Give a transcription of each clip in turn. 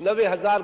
90,000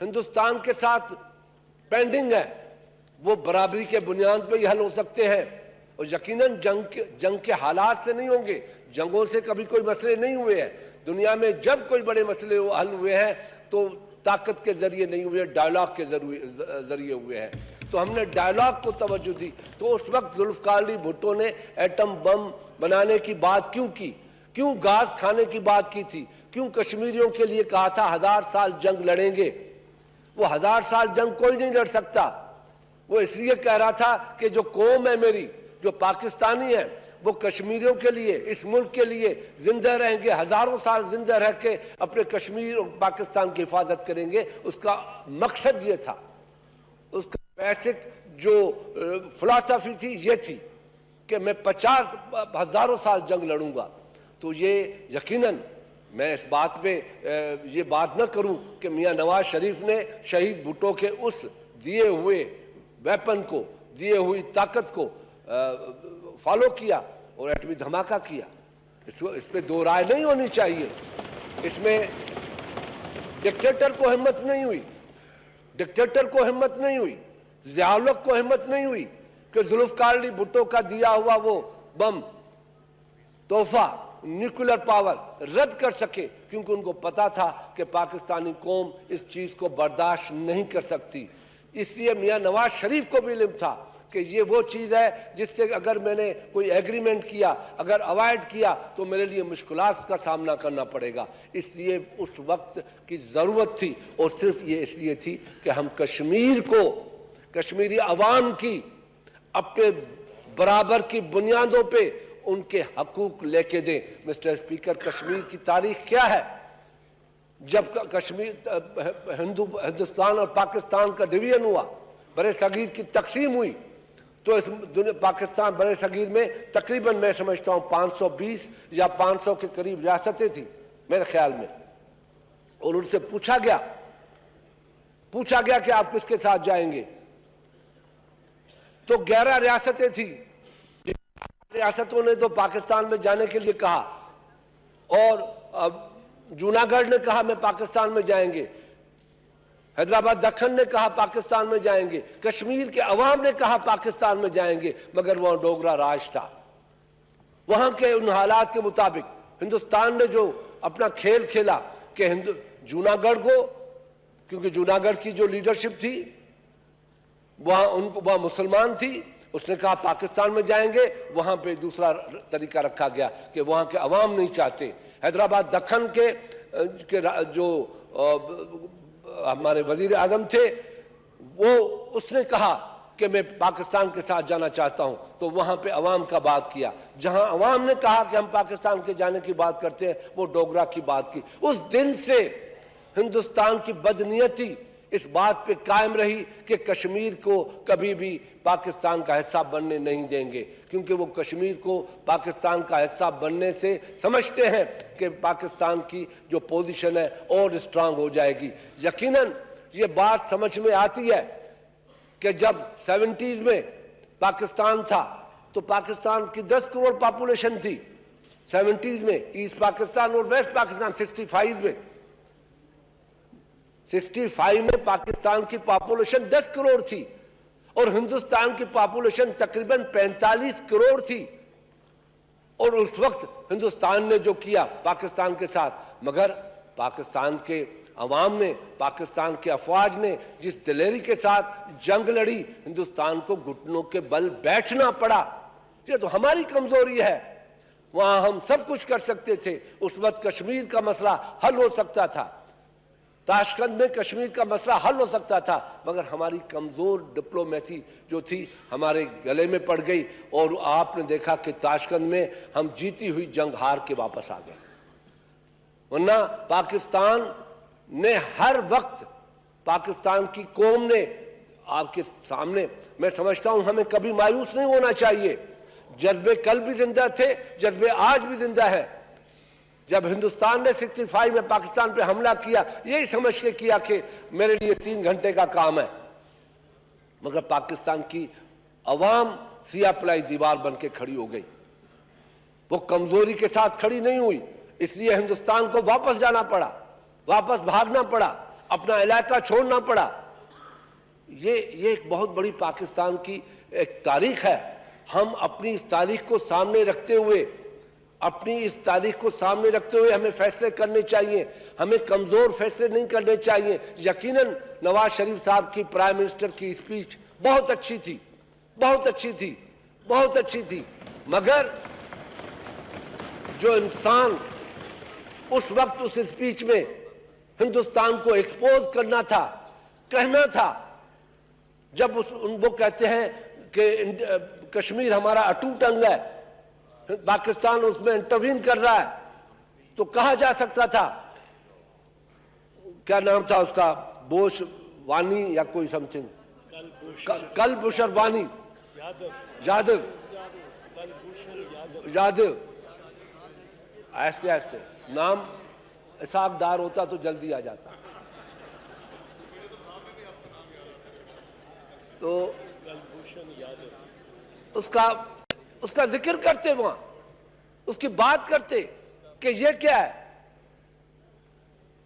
ہندوستان کے ساتھ پینڈنگ ہے وہ برابری کے بنیاد پہ ہی حل ہو سکتے ہیں، اور یقیناً جنگ کے حالات سے نہیں ہوں گے، جنگوں سے کبھی کوئی مسئلے نہیں ہوئے ہیں۔ دنیا میں جب کوئی بڑے مسئلے حل ہوئے ہیں تو طاقت کے ذریعے نہیں ہوئے، ڈائیلاگ کے ذریعے ہوئے ہیں۔ تو ہم نے ڈائیلاگ کو توجہ دی۔ تو اس وقت ذوالفقار علی بھٹو نے ایٹم بم بنانے کی بات کیوں کی، کیوں گاز کھانے کی بات کی تھی، کیوں کشمیریوں کے لیے کہا تھا 1000 سال جنگ لڑیں گے؟ وہ 1000 سال جنگ کوئی نہیں لڑ سکتا۔ وہ اس لیے کہہ رہا تھا کہ جو قوم ہے میری، جو پاکستانی ہے، وہ کشمیریوں کے لیے، اس ملک کے لیے زندہ رہیں گے، ہزاروں سال زندہ رہ کے اپنے کشمیر اور پاکستان کی حفاظت کریں گے۔ اس کا مقصد یہ تھا، اس کا بیسک جو فلسفی تھی یہ تھی کہ میں 50,000 سال جنگ لڑوں گا۔ تو یہ یقیناً میں اس بات پہ یہ بات نہ کروں کہ میاں نواز شریف نے شہید بھٹو کے اس دیے ہوئے ویپن کو، دیے ہوئی طاقت کو فالو کیا اور ایٹمی دھماکہ کیا۔ اس پہ دو رائے نہیں ہونی چاہیے۔ اس میں ڈکٹیٹر کو ہمت نہیں ہوئی، ڈکٹیٹر کو ہمت نہیں ہوئی، ضیاء الحق کو ہمت نہیں ہوئی کہ ذوالفقار علی بھٹو کا دیا ہوا وہ بم تحفہ نیوکلر پاور رد کر سکے، کیونکہ ان کو پتا تھا کہ پاکستانی قوم اس چیز کو برداشت نہیں کر سکتی۔ اس لیے میاں نواز شریف کو بھی علم تھا کہ یہ وہ چیز ہے جس سے اگر میں نے کوئی ایگریمنٹ کیا، اگر اوائڈ کیا تو میرے لیے مشکلات کا سامنا کرنا پڑے گا۔ اس لیے اس وقت کی ضرورت تھی، اور صرف یہ اس لیے تھی کہ ہم کشمیر کو، کشمیری عوام کی اپنے برابر کی بنیادوں پہ ان کے حقوق لے کے دیں۔ مسٹر اسپیکر، کشمیر کی تاریخ کیا ہے؟ جب کشمیر ہندوستان اور پاکستان کا ڈویژن ہوا، برے صغیر کی تقسیم ہوئی، تو اس پاکستان برے صغیر میں تقریباً میں سمجھتا ہوں 520 یا 500 کے قریب ریاستیں تھیں میرے خیال میں، اور ان سے پوچھا گیا کہ آپ کس کے ساتھ جائیں گے، تو 11 ریاستیں تھیں۔ ریاستوں نے تو پاکستان میں جانے کے لیے کہا، اور جوناگڑھ نے کہا میں پاکستان میں جائیں گے، حیدرآباد دکن نے کہا پاکستان میں جائیں گے، کشمیر کے عوام نے کہا پاکستان میں جائیں گے، مگر وہاں ڈوگرا راج تھا۔ وہاں کے ان حالات کے مطابق ہندوستان نے جو اپنا کھیل کھیلا کہ جوناگڑھ کو، کیونکہ جوناگڑھ کی جو لیڈرشپ تھی وہاں مسلمان تھی، اس نے کہا پاکستان میں جائیں گے۔ وہاں پہ دوسرا طریقہ رکھا گیا کہ وہاں کے عوام نہیں چاہتے۔ حیدرآباد دکن کے جو ہمارے وزیر اعظم تھے، اس نے کہا کہ میں پاکستان کے ساتھ جانا چاہتا ہوں، تو وہاں پہ عوام کا بات کیا۔ جہاں عوام نے کہا کہ ہم پاکستان کے جانے کی بات کرتے ہیں، وہ ڈوگرا کی بات کی۔ اس دن سے ہندوستان کی بدنیتی اس بات پہ قائم رہی کہ کشمیر کو کبھی بھی پاکستان کا حصہ بننے نہیں دیں گے، کیونکہ وہ کشمیر کو پاکستان کا حصہ بننے سے سمجھتے ہیں کہ پاکستان کی جو پوزیشن ہے اور اسٹرانگ ہو جائے گی۔ یقیناً یہ بات سمجھ میں آتی ہے کہ جب 70s میں پاکستان تھا تو پاکستان کی 10 کروڑ پاپولیشن تھی 70s میں، ایسٹ پاکستان اور ویسٹ پاکستان 65 میں۔ 65 میں پاکستان کی پاپولیشن 10 کروڑ تھی، اور ہندوستان کی پاپولیشن تقریباً 45 کروڑ تھی۔ اور اس وقت ہندوستان نے جو کیا پاکستان کے ساتھ، مگر پاکستان کے عوام نے، پاکستان کے افواج نے جس دلیری کے ساتھ جنگ لڑی، ہندوستان کو گھٹنوں کے بل بیٹھنا پڑا۔ یہ تو ہماری کمزوری ہے۔ وہاں ہم سب کچھ کر سکتے تھے، اس وقت کشمیر کا مسئلہ حل ہو سکتا تھا، تاشقند میں کشمیر کا مسئلہ حل ہو سکتا تھا، مگر ہماری کمزور ڈپلومیسی جو تھی ہمارے گلے میں پڑ گئی، اور آپ نے دیکھا کہ تاشقند میں ہم جیتی ہوئی جنگ ہار کے واپس آ گئے۔ ورنہ پاکستان نے ہر وقت، پاکستان کی قوم نے آپ کے سامنے، میں سمجھتا ہوں ہمیں کبھی مایوس نہیں ہونا چاہیے۔ جذبے کل بھی زندہ تھے، جذبے آج بھی زندہ ہے۔ جب ہندوستان نے 65 میں پاکستان پہ حملہ کیا، یہی سمجھ کے کیا کہ میرے لیے 3 گھنٹے کا کام ہے، مگر پاکستان کی عوام سیاہ پلائی دیوار بن کے کھڑی ہو گئی۔ وہ کمزوری کے ساتھ کھڑی نہیں ہوئی، اس لیے ہندوستان کو واپس جانا پڑا، واپس بھاگنا پڑا۔ اپنا علاقہ چھوڑنا پڑا. یہ ایک بہت بڑی پاکستان کی ایک تاریخ ہے. ہم اپنی اس تاریخ کو سامنے رکھتے ہوئے ہمیں فیصلے کرنے چاہیے. ہمیں کمزور فیصلے نہیں کرنے چاہیے. یقیناً نواز شریف صاحب کی پرائم منسٹر کی اسپیچ بہت اچھی تھی مگر جو انسان اس وقت اس اسپیچ میں ہندوستان کو ایکسپوز کرنا تھا، کہنا تھا، جب وہ کہتے ہیں کہ کشمیر ہمارا اٹوٹ انگ ہے، پاکستان اس میں انٹروین کر رہا ہے، تو کہا جا سکتا تھا، کیا نام تھا اس کا، بوش وانی یا کوئی سمتھنگ، کلبھوشن وانی، یادو، ایسے نام اسحاق ڈار ہوتا تو جلدی آ جاتا. تو اس کا ذکر کرتے وہاں، اس کی بات کرتے کہ یہ کیا ہے.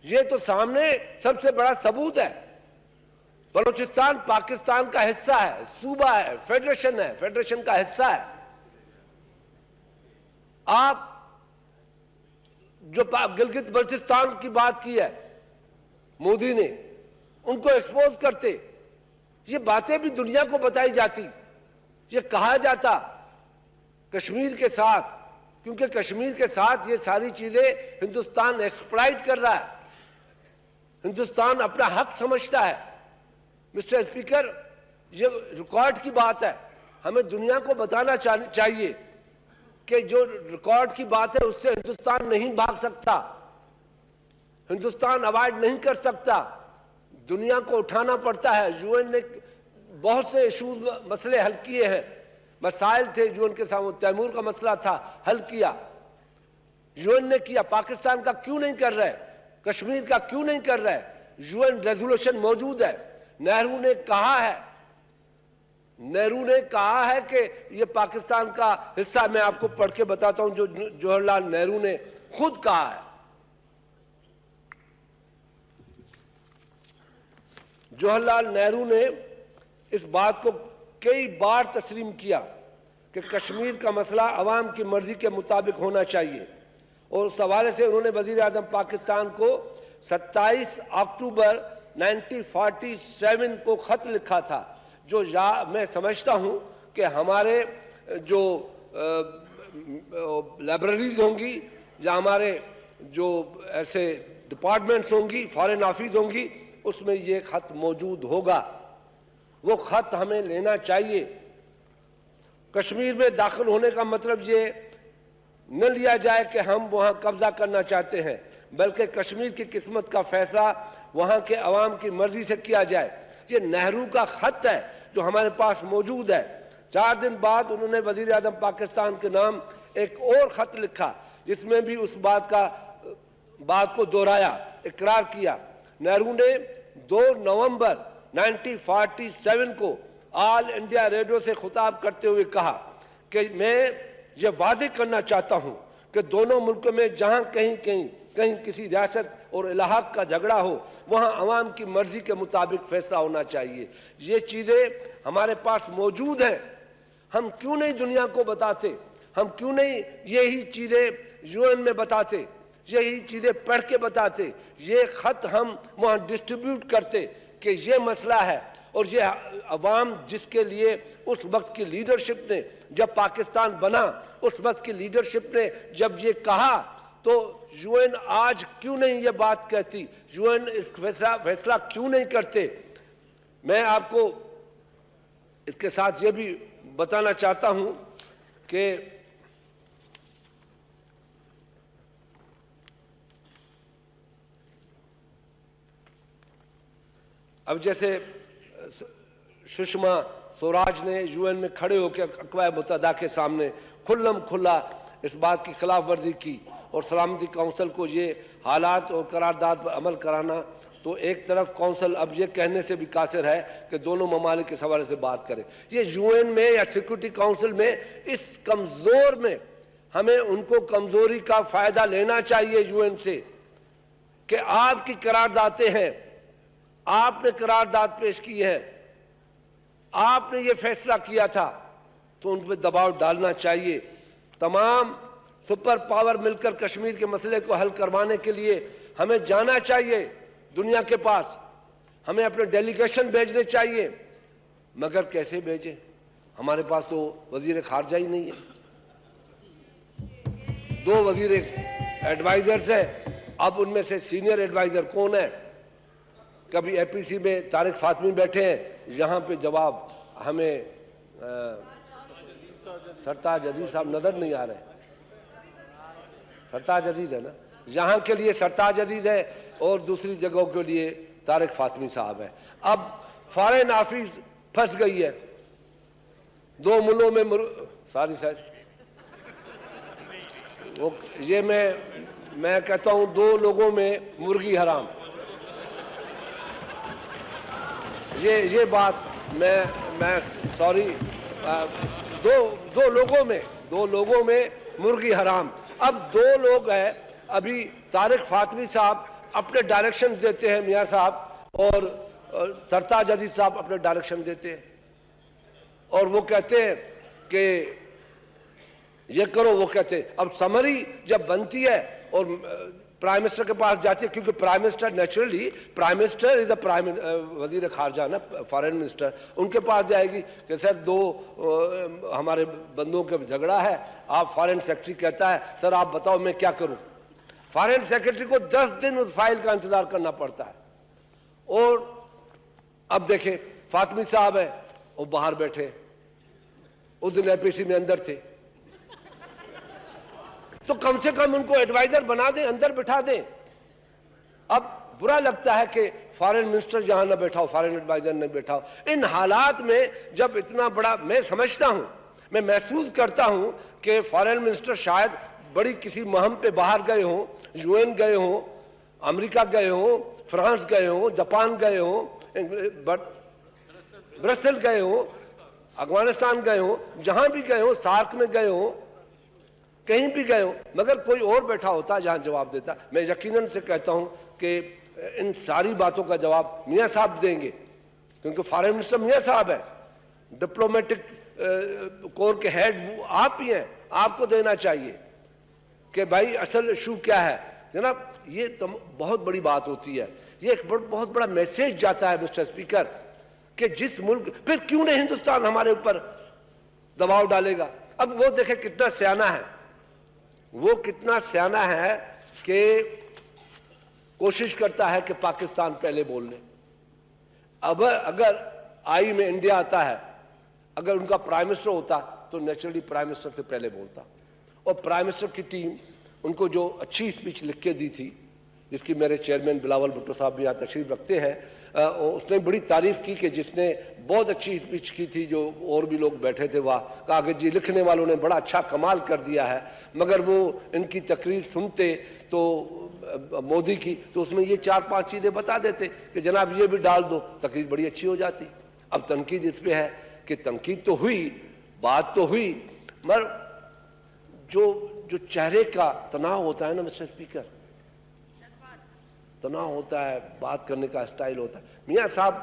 یہ تو سامنے سب سے بڑا ثبوت ہے. بلوچستان پاکستان کا حصہ ہے، صوبہ ہے، فیڈریشن کا حصہ ہے. آپ جو گلگت بلتستان کی بات کی ہے مودی نے، ان کو ایکسپوز کرتے. یہ باتیں بھی دنیا کو بتائی جاتی. یہ کہا جاتا کشمیر کے ساتھ، کیونکہ کشمیر کے ساتھ یہ ساری چیزیں ہندوستان ایکسپلائٹ کر رہا ہے، ہندوستان اپنا حق سمجھتا ہے. مسٹر اسپیکر، یہ ریکارڈ کی بات ہے. ہمیں دنیا کو بتانا چاہیے کہ جو ریکارڈ کی بات ہے اس سے ہندوستان نہیں بھاگ سکتا، ہندوستان اوائڈ نہیں کر سکتا. دنیا کو اٹھانا پڑتا ہے. یو این نے بہت سے ایشوز، مسئلے حل کیے ہیں، مسائل تھے جو ان کے سامنے، تیمور کا مسئلہ تھا، حل کیا. یو این نے کیا. پاکستان کا کیوں نہیں کر رہے؟ کشمیر کا کیوں نہیں کر رہے؟ یو این ریزولوشن موجود ہے. نہرو نے کہا ہے کہ یہ پاکستان کا حصہ. میں آپ کو پڑھ کے بتاتا ہوں جو جوہر لال نہرو نے خود کہا ہے. جوہر لال نہرو نے اس بات کو کئی بار تسلیم کیا کہ کشمیر کا مسئلہ عوام کی مرضی کے مطابق ہونا چاہیے. اور اس حوالے سے انہوں نے وزیر اعظم پاکستان کو 27 اکتوبر 1947 کو خط لکھا تھا، جو میں سمجھتا ہوں کہ ہمارے جو لائبریریز ہوں گی یا ہمارے جو ایسے ڈپارٹمنٹس ہوں گی، فارن آفیس ہوں گی، اس میں یہ خط موجود ہوگا. وہ خط ہمیں لینا چاہیے. کشمیر میں داخل ہونے کا مطلب یہ نہ لیا جائے کہ ہم وہاں قبضہ کرنا چاہتے ہیں، بلکہ کشمیر کی قسمت کا فیصلہ وہاں کے عوام کی مرضی سے کیا جائے. یہ نہرو کا خط ہے جو ہمارے پاس موجود ہے. 4 دن بعد انہوں نے وزیر اعظم پاکستان کے نام ایک اور خط لکھا جس میں بھی اس بات کو دہرایا، اقرار کیا. نہرو نے 2 نومبر 1947 کو آل انڈیا ریڈیو سے خطاب کرتے ہوئے کہا کہ میں یہ واضح کرنا چاہتا ہوں کہ دونوں ملکوں میں جہاں کہیں کسی ریاست اور الحاق کا جھگڑا ہو، وہاں عوام کی مرضی کے مطابق فیصلہ ہونا چاہیے. یہ چیزیں ہمارے پاس موجود ہیں. ہم کیوں نہیں دنیا کو بتاتے؟ ہم کیوں نہیں یہی چیزیں یو این میں بتاتے، یہی چیزیں پڑھ کے بتاتے، یہ خط ہم وہاں ڈسٹریبیوٹ کرتے کہ یہ مسئلہ ہے. اور یہ عوام جس کے لیے اس وقت کی لیڈرشپ نے، جب پاکستان بنا، اس وقت کی لیڈرشپ نے جب یہ کہا تو یو این آج کیوں نہیں یہ بات کہتی؟ یو این اس فیصلہ کیوں نہیں کرتے؟ میں آپ کو اس کے ساتھ یہ بھی بتانا چاہتا ہوں کہ اب جیسے سشما سوراج نے یو این میں کھڑے ہو کے اقوام متحدہ کے سامنے کھلم کھلا اس بات کی خلاف ورزی کی اور سلامتی کونسل کو یہ حالات اور قرارداد پر عمل کرانا، تو ایک طرف کونسل اب یہ کہنے سے بھی قاصر ہے کہ دونوں ممالک اس حوالے سے بات کریں. یہ یو این میں یا سیکورٹی کونسل میں اس کمزور میں ہمیں ان کو کمزوری کا فائدہ لینا چاہیے یو این سے کہ آپ کی قراردادیں ہیں، آپ نے قرارداد پیش کی ہے, آپ نے یہ فیصلہ کیا تھا, تو ان پہ دباؤ ڈالنا چاہیے. تمام سپر پاور مل کر کشمیر کے مسئلے کو حل کروانے کے لیے ہمیں جانا چاہیے دنیا کے پاس, ہمیں اپنے ڈیلیگیشن بھیجنے چاہیے. مگر کیسے بھیجیں؟ ہمارے پاس تو وزیر خارجہ ہی نہیں ہے. 2 وزیر ایڈوائزرز ہیں, اب ان میں سے سینئر ایڈوائزر کون ہے؟ کبھی اے پی سی میں طارق فاطمی بیٹھے ہیں, یہاں پہ جواب ہمیں سرتاج عزیز صاحب نظر نہیں آ رہے. سرتاج عزیز ہے نا, یہاں کے لیے سرتاج عزیز ہے اور دوسری جگہوں کے لیے طارق فاطمی صاحب ہے. اب فارن آفس پھنس گئی ہے 2 ملکوں میں. ساری سر یہ میں کہتا ہوں 2 لوگوں میں مرغی حرام. یہ بات میں سوری, 2 لوگوں میں مرغی حرام. اب 2 لوگ ہیں, ابھی طارق فاطمی صاحب اپنے ڈائریکشن دیتے ہیں میاں صاحب, اور سرتاج عزیز صاحب اپنے ڈائریکشن دیتے ہیں, اور وہ کہتے ہیں کہ یہ کرو, وہ کہتے ہیں. اب سمری جب بنتی ہے اور پرائم منسٹر کے پاس جاتی ہے, کیونکہ prime minister naturally prime minister is a وزیر خارجہ نا, فارن منسٹر, ان کے پاس جائے گی کہ سر 2 ہمارے بندوں کے جھگڑا ہے, آپ فارن سیکرٹری کہتا ہے سر آپ بتاؤ میں کیا کروں. فارن سیکرٹری کو 10 دن اس فائل کا انتظار کرنا پڑتا ہے. اور اب دیکھیں فاطمی صاحب ہیں, وہ باہر بیٹھے, اس دن اے پی سی میں اندر تھے, تو کم سے کم ان کو ایڈوائزر بنا دیں, اندر بٹھا دیں. اب برا لگتا ہے کہ فارن منسٹر جہاں نہ بیٹھا ہو, فارن ایڈوائزر نہ بیٹھا ہو. ان حالات میں جب اتنا بڑا, میں سمجھتا ہوں, میں محسوس کرتا ہوں کہ فارن منسٹر شاید بڑی کسی مہم پہ باہر گئے ہوں, یو این گئے ہوں, امریکہ گئے ہوں, فرانس گئے ہوں, جاپان گئے ہوں, برسل گئے ہوں, افغانستان گئے ہوں, جہاں بھی گئے ہوں, سارک میں گئے ہوں, کہیں بھی گئے ہوں, مگر کوئی اور بیٹھا ہوتا جہاں جواب دیتا. میں یقیناً سے کہتا ہوں کہ ان ساری باتوں کا جواب میاں صاحب دیں گے, کیونکہ فارن منسٹر میاں صاحب ہے, ڈپلومیٹک کور کے ہیڈ آپ ہی ہیں, آپ کو دینا چاہیے کہ بھائی اصل ایشو کیا ہے. جناب یہ بہت بڑی بات ہوتی ہے, یہ ایک بہت بڑا میسیج جاتا ہے مسٹر اسپیکر, کہ جس ملک, پھر کیوں نہیں ہندوستان ہمارے اوپر دباؤ ڈالے گا. اب وہ دیکھیں کتنا سیانہ ہے, وہ کتنا سیانہ ہے کہ کوشش کرتا ہے کہ پاکستان پہلے بول لے. اب اگر آئی میں انڈیا آتا ہے, اگر ان کا پرائم منسٹر ہوتا تو نیچرلی پرائم منسٹر سے پہلے بولتا, اور پرائم منسٹر کی ٹیم ان کو جو اچھی اسپیچ لکھ کے دی تھی, جس کی میرے چیئرمین بلاول بھٹو صاحب بھی یہاں تشریف رکھتے ہیں, اس نے بڑی تعریف کی کہ جس نے بہت اچھی اسپیچ کی تھی, جو اور بھی لوگ بیٹھے تھے وہاں, کہا کہ جی لکھنے والوں نے بڑا اچھا کمال کر دیا ہے, مگر وہ ان کی تقریر سنتے تو مودی کی, تو اس میں یہ 4-5 چیزیں بتا دیتے کہ جناب یہ بھی ڈال دو, تقریر بڑی اچھی ہو جاتی. اب تنقید اس پہ ہے کہ تنقید تو ہوئی, بات تو ہوئی, مگر جو چہرے کا تناؤ ہوتا ہے نا مسٹر اسپیکر, تناؤ ہوتا ہے, بات کرنے کا اسٹائل ہوتا ہے. میاں صاحب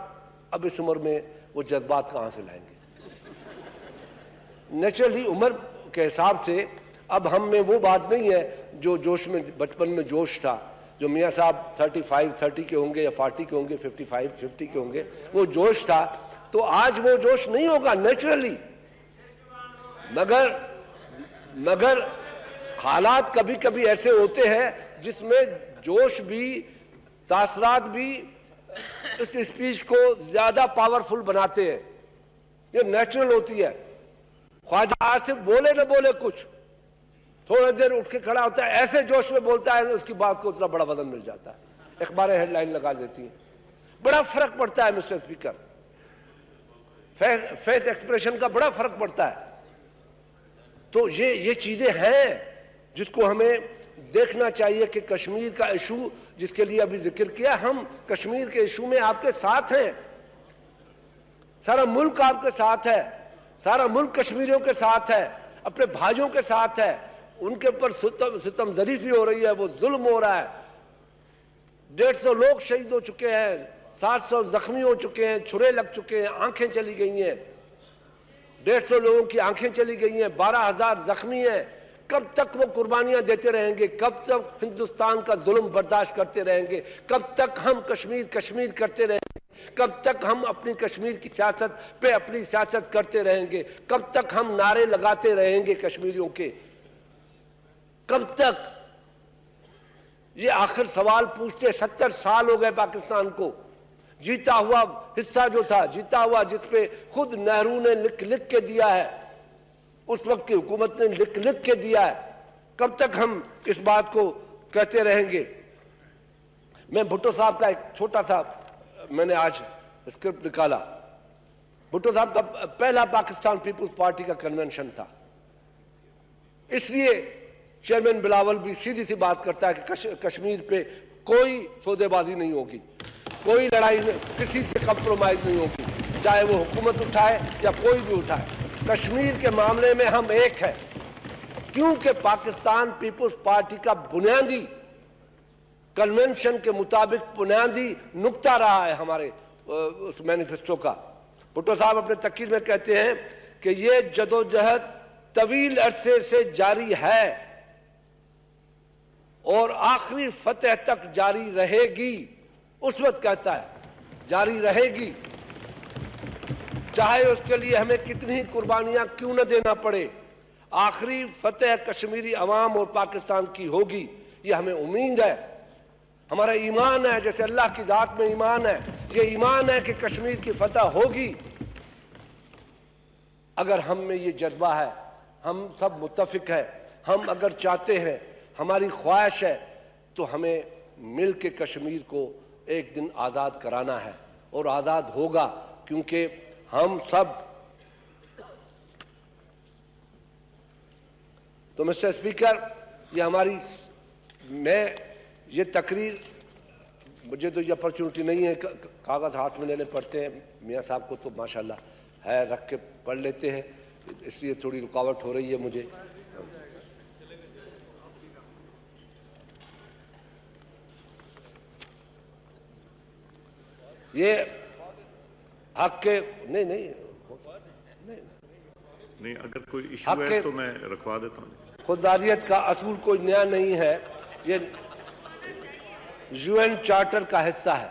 اب اس عمر میں وہ جذبات کہاں سے لائیں گے؟ نیچرلی عمر کے حساب سے اب ہم میں وہ بات نہیں ہے جو جوش میں بچپن میں جوش تھا, جو میاں صاحب 35-30 کے ہوں گے یا 40 کے ہوں گے, 55-50 کے ہوں گے, وہ جوش تھا. تو آج وہ جوش نہیں ہوگا نیچرلی, مگر حالات کبھی کبھی ایسے ہوتے ہیں جس میں جوش بھی, تاثرات بھی اس اسپیچ کو زیادہ پاورفل بناتے ہیں. یہ نیچرل ہوتی ہے. خواجہ آج سے بولے نہ بولے کچھ, تھوڑا دیر اٹھ کے کھڑا ہوتا ہے, ایسے جوش میں بولتا ہے اس کی بات کو اتنا بڑا وزن مل جاتا ہے, اخباریں ہیڈ لائن لگا دیتی ہیں. بڑا فرق پڑتا ہے مسٹر اسپیکر, فیس ایکسپریشن کا بڑا فرق پڑتا ہے. تو یہ چیزیں ہیں جس کو ہمیں دیکھنا چاہیے کہ کشمیر کا ایشو جس کے لیے ابھی ذکر کیا, ہم کشمیر کے ایشو میں آپ کے ساتھ ہیں, سارا ملک آپ کے ساتھ ہے, سارا ملک کشمیریوں کے ساتھ ہے, اپنے بھائیوں کے ساتھ ہے. ان کے اوپر ستم ظریفی ہو رہی ہے, وہ ظلم ہو رہا ہے, 150 لوگ شہید ہو چکے ہیں, 700 زخمی ہو چکے ہیں, چھرے لگ چکے ہیں, آنکھیں چلی گئی ہیں, 150 لوگوں کی آنکھیں چلی گئی ہیں, 12,000 زخمی ہیں. کب تک وہ قربانیاں دیتے رہیں گے؟ کب تک ہندوستان کا ظلم برداشت کرتے رہیں گے؟ کب تک ہم کشمیر کرتے رہیں گے؟ کب تک ہم اپنی کشمیر کی سیاست پہ اپنی سیاست کرتے رہیں گے؟ کب تک ہم نعرے لگاتے رہیں گے کشمیریوں کے؟ کب تک؟ یہ آخر سوال پوچھتے. 70 سال ہو گئے پاکستان کو. جیتا ہوا حصہ جو تھا, جیتا ہوا جس پہ خود نہرو نے لکھ کے دیا ہے, اس وقت کی حکومت نے لکھ کے دیا ہے. کب تک ہم اس بات کو کہتے رہیں گے؟ میں بھٹو صاحب کا ایک چھوٹا سا, میں نے آج اسکرپٹ نکالا. بھٹو صاحب کا پہلا پاکستان پیپلز پارٹی کا کنونشن تھا, اس لیے چیئرمین بلاول بھی سیدھی سی بات کرتا ہے کہ کشمیر پہ کوئی سودے بازی نہیں ہوگی, کوئی لڑائی نہیں, کسی سے کمپرومائز نہیں ہوگی, چاہے وہ حکومت اٹھائے یا کوئی بھی اٹھائے. کشمیر کے معاملے میں ہم ایک ہیں, کیونکہ پاکستان پیپلز پارٹی کا بنیادی کنونشن کے مطابق بنیادی نقطہ رہا ہے ہمارے اس مینیفیسٹو کا. بھٹو صاحب اپنے تقریر میں کہتے ہیں کہ یہ جدوجہد طویل عرصے سے جاری ہے اور آخری فتح تک جاری رہے گی. اس وقت کہتا ہے جاری رہے گی, چاہے اس کے لیے ہمیں کتنی ہی قربانیاں کیوں نہ دینا پڑے. آخری فتح کشمیری عوام اور پاکستان کی ہوگی, یہ ہمیں امید ہے, ہمارا ایمان ہے. جیسے اللہ کی ذات میں ایمان ہے, یہ ایمان ہے کہ کشمیر کی فتح ہوگی. اگر ہم میں یہ جذبہ ہے, ہم سب متفق ہیں, ہم اگر چاہتے ہیں, ہماری خواہش ہے, تو ہمیں مل کے کشمیر کو ایک دن آزاد کرانا ہے, اور آزاد ہوگا, کیونکہ ہم سب. تو مسٹر اسپیکر, یہ ہماری, میں یہ تقریر, مجھے تو یہ اپرچونٹی نہیں ہے, کاغذ ہاتھ میں لینے پڑتے ہیں. میاں صاحب کو تو ماشاءاللہ ہے, رکھ کے پڑھ لیتے ہیں, اس لیے تھوڑی رکاوٹ ہو رہی ہے مجھے. یہ حق کے نہیں, اگر کوئی ایشو ہے تو میں رکھوا دیتا ہوں. خودداریت کا اصول کوئی نیا نہیں ہے, یہ یو این چارٹر کا حصہ ہے.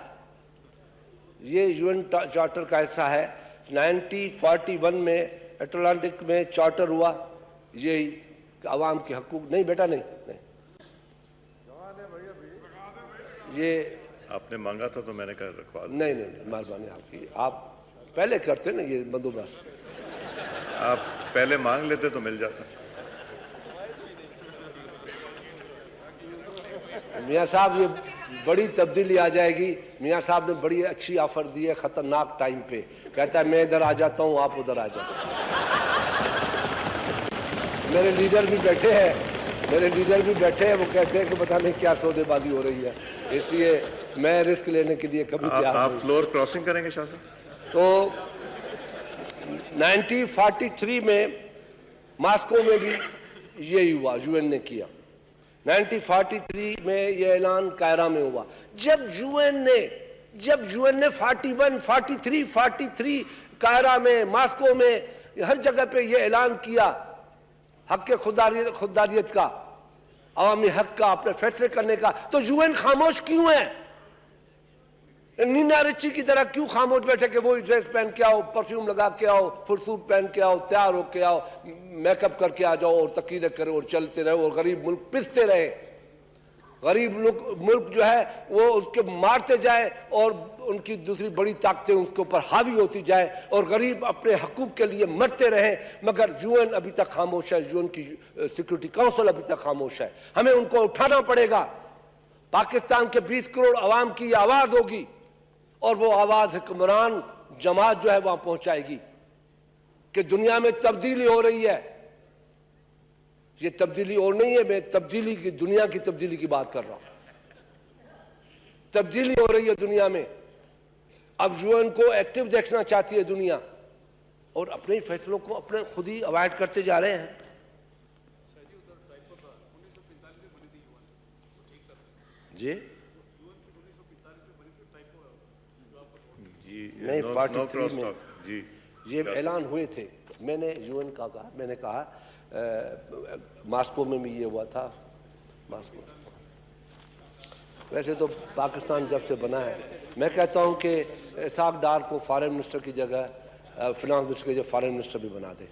یہ یو این چارٹر کا حصہ ہے. 1941 میں اٹلانٹک میں چارٹر ہوا, یہی عوام کے حقوق. نہیں بیٹا, نہیں, یہ آپ نے مانگا تھا تو میں نے کہا رکھوا دوں. نہیں, مہربانی آپ کی, آپ پہلے کرتے نا یہ بندوبست. آپ پہلے مانگ لیتے تو مل جاتا. میاں صاحب, یہ بڑی تبدیلی آ جائے گی. میاں صاحب نے بڑی اچھی آفر دی ہے خطرناک ٹائم پہ. کہتا ہے میں ادھر آ جاتا ہوں, آپ ادھر آ جاؤ. میرے لیڈر بھی بیٹھے ہیں, وہ کہتے ہیں کہ پتہ نہیں کیا سودے بازی ہو رہی ہے, اس لیے میں رسک لینے کے لیے کبھی تیار نہیں. آپ فلور کراسنگ کریں گے شاہ صاحب؟ تو 1943 میں ماسکو میں بھی یہی ہوا, یو این نے کیا. 1943 میں یہ اعلان قاہرہ میں ہوا. جب یو این نے 41, 43, 43 قاہرہ میں, ماسکو میں, ہر جگہ پہ یہ اعلان کیا حق خودداریت کا, عوامی حق کا, اپنے فیصلے کرنے کا, تو یو این خاموش کیوں ہے؟ نینا رچی کی طرح کیوں خاموش بیٹھے کہ وہی ڈریس پہن کے آؤ, پرفیوم لگا کے آؤ, فل سوٹ پہن کے آؤ, تیار ہو کے آؤ, میک اپ کر کے آ جاؤ, اور تقریریں کرو اور چلتے رہو, اور غریب ملک پستے رہے. غریب ملک جو ہے وہ اس کے مارتے جائے, اور ان کی دوسری بڑی طاقتیں اس کے اوپر حاوی ہوتی جائے, اور غریب اپنے حقوق کے لیے مرتے رہیں. مگر یو این ابھی تک خاموش ہے, یو این کی سیکورٹی کونسل ابھی تک خاموش ہے. ہمیں ان کو اٹھانا پڑے گا. پاکستان کے 20 کروڑ عوام کی آواز ہوگی, اور وہ آواز حکمران جماعت جو ہے وہاں پہنچائے گی کہ دنیا میں تبدیلی ہو رہی ہے. یہ تبدیلی اور نہیں ہے, میں تبدیلی کی, دنیا کی تبدیلی کی بات کر رہا ہوں. تبدیلی ہو رہی ہے دنیا میں. اب یو این کو ایکٹیو دیکھنا چاہتی ہے دنیا, اور اپنے فیصلوں کو اپنے خود ہی اوائڈ کرتے جا رہے ہیں. جی نئے نو 43 کراس میں ٹاک جی یہ اعلان ہوئے تھے. میں نے UN کا کہا, میں نے کہا ماسکو میں بھی یہ ہوا تھا. ماسکو ویسے تو پاکستان جب سے بنا ہے, میں کہتا ہوں کہ اسحاق ڈار کو فارن منسٹر کی جگہ فنانس منسٹر کی جگہ فارن منسٹر بھی بنا دے,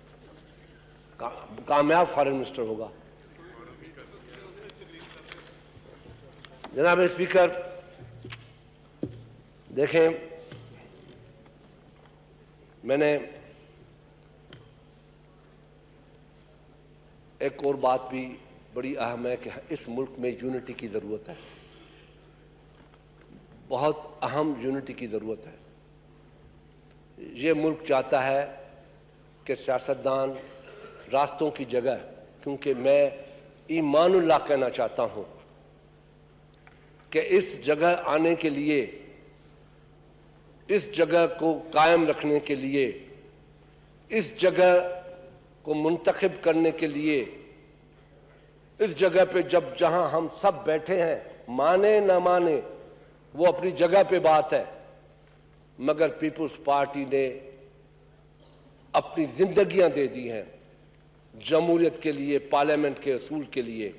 کامیاب فارن منسٹر ہوگا. جناب اسپیکر دیکھیں, میں نے ایک اور بات بھی بڑی اہم ہے کہ اس ملک میں یونٹی کی ضرورت ہے, بہت اہم یونٹی کی ضرورت ہے. یہ ملک چاہتا ہے کہ سیاستدان راستوں کی جگہ, کیونکہ میں ایمان اللہ کہنا چاہتا ہوں کہ اس جگہ آنے کے لیے, اس جگہ کو قائم رکھنے کے لیے, اس جگہ کو منتخب کرنے کے لیے, اس جگہ پہ جہاں ہم سب بیٹھے ہیں, مانے نہ مانے وہ اپنی جگہ پہ بات ہے, مگر پیپلز پارٹی نے اپنی زندگیاں دے دی ہیں جمہوریت کے لیے, پارلیمنٹ کے اصول کے لیے.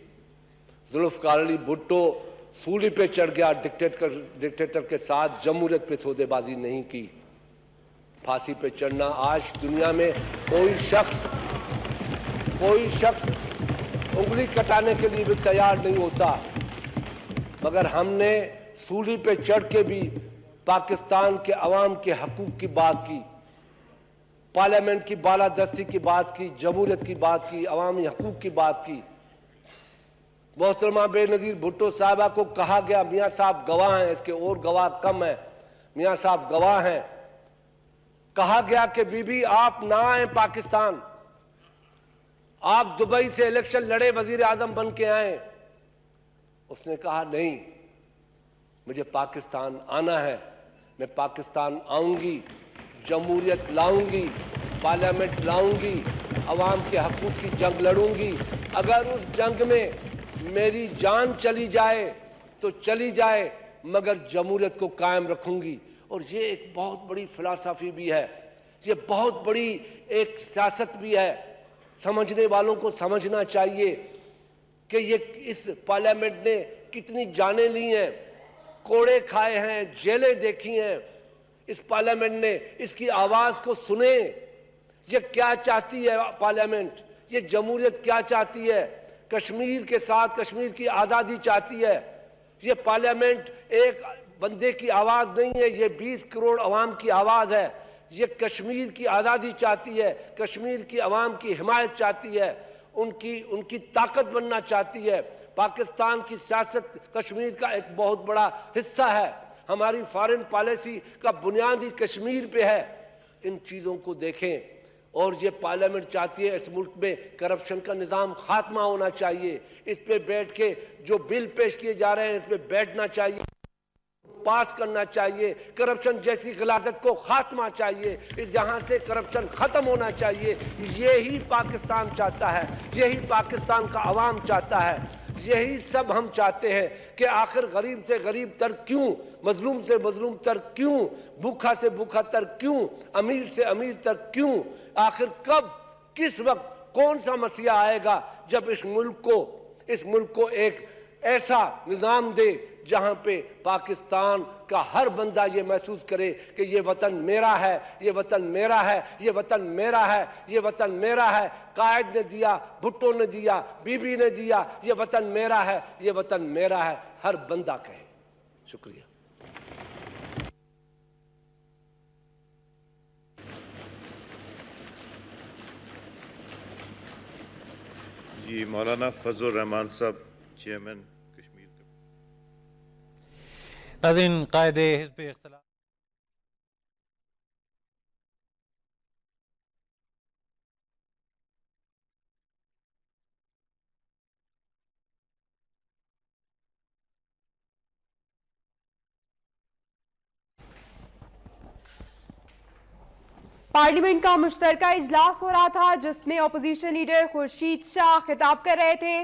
ذوالفقار علی بھٹو سولی پہ چڑھ گیا ڈکٹیٹر کے ساتھ, جمہوریت پہ سودے بازی نہیں کی. پھانسی پہ چڑھنا, آج دنیا میں کوئی شخص انگلی کٹانے کے لیے بھی تیار نہیں ہوتا, مگر ہم نے سولی پہ چڑھ کے بھی پاکستان کے عوام کے حقوق کی بات کی, پارلیمنٹ کی بالادستی کی بات کی, جمہوریت کی بات کی, عوامی حقوق کی بات کی. محترمہ بے نظیر بھٹو صاحبہ کو کہا گیا میاں صاحب گواہ ہیں, اس کے اور گواہ کم ہیں, میاں صاحب گواہ ہیں. کہا گیا کہ بی بی آپ نہ آئیں پاکستان, آپ دبئی سے الیکشن لڑے, وزیر اعظم بن کے آئیں. اس نے کہا نہیں, مجھے پاکستان آنا ہے, میں پاکستان آؤں گی, جمہوریت لاؤں گی, پارلیمنٹ لاؤں گی, عوام کے حقوق کی جنگ لڑوں گی. اگر اس جنگ میں میری جان چلی جائے تو چلی جائے, مگر جمہوریت کو قائم رکھوں گی. اور یہ ایک بہت بڑی فلسفی بھی ہے, یہ بہت بڑی ایک سیاست بھی ہے. سمجھنے والوں کو سمجھنا چاہیے کہ یہ اس پارلیمنٹ نے کتنی جانیں لی ہیں, کوڑے کھائے ہیں, جیلیں دیکھی ہیں. اس پارلیمنٹ نے, اس کی آواز کو سنیں, یہ کیا چاہتی ہے پارلیمنٹ, یہ جمہوریت کیا چاہتی ہے. کشمیر کے ساتھ کشمیر کی آزادی چاہتی ہے. یہ پارلیمنٹ ایک بندے کی آواز نہیں ہے, یہ 20 کروڑ عوام کی آواز ہے. یہ کشمیر کی آزادی چاہتی ہے, کشمیر کی عوام کی حمایت چاہتی ہے, ان کی طاقت بننا چاہتی ہے. پاکستان کی سیاست کشمیر کا ایک بہت بڑا حصہ ہے, ہماری فارن پالیسی کا بنیادی کشمیر پہ ہے. ان چیزوں کو دیکھیں. اور یہ پارلیمنٹ چاہتی ہے اس ملک میں کرپشن کا نظام خاتمہ ہونا چاہیے. اس پہ بیٹھ کے جو بل پیش کیے جا رہے ہیں اس پہ بیٹھنا چاہیے, پاس کرنا چاہیے. کرپشن جیسی غلاظت کو خاتمہ چاہیے, اس جہاں سے کرپشن ختم ہونا چاہیے. یہی پاکستان چاہتا ہے, یہی پاکستان کا عوام چاہتا ہے, یہی سب ہم چاہتے ہیں کہ آخر غریب سے غریب تر کیوں, مظلوم سے مظلوم تر کیوں, بھوکھا سے بھوکھا تر کیوں, امیر سے امیر تر کیوں. آخر کب, کس وقت, کون سا مسیح آئے گا جب اس ملک کو ایک ایسا نظام دے جہاں پہ پاکستان کا ہر بندہ یہ محسوس کرے کہ یہ وطن میرا ہے, یہ وطن میرا ہے, یہ وطن میرا ہے, یہ وطن میرا ہے. قائد نے دیا, بھٹو نے دیا, بی بی نے دیا, یہ وطن میرا ہے, یہ وطن میرا ہے. ہر بندہ کہے. شکریہ. جی مولانا فضل الرحمان صاحب, چیئرمین کشمیر. ناظرین, قائد حزب اختلاف پارلیمنٹ کا مشترکہ اجلاس ہو رہا تھا جس میں اپوزیشن لیڈر خورشید شاہ خطاب کر رہے تھے.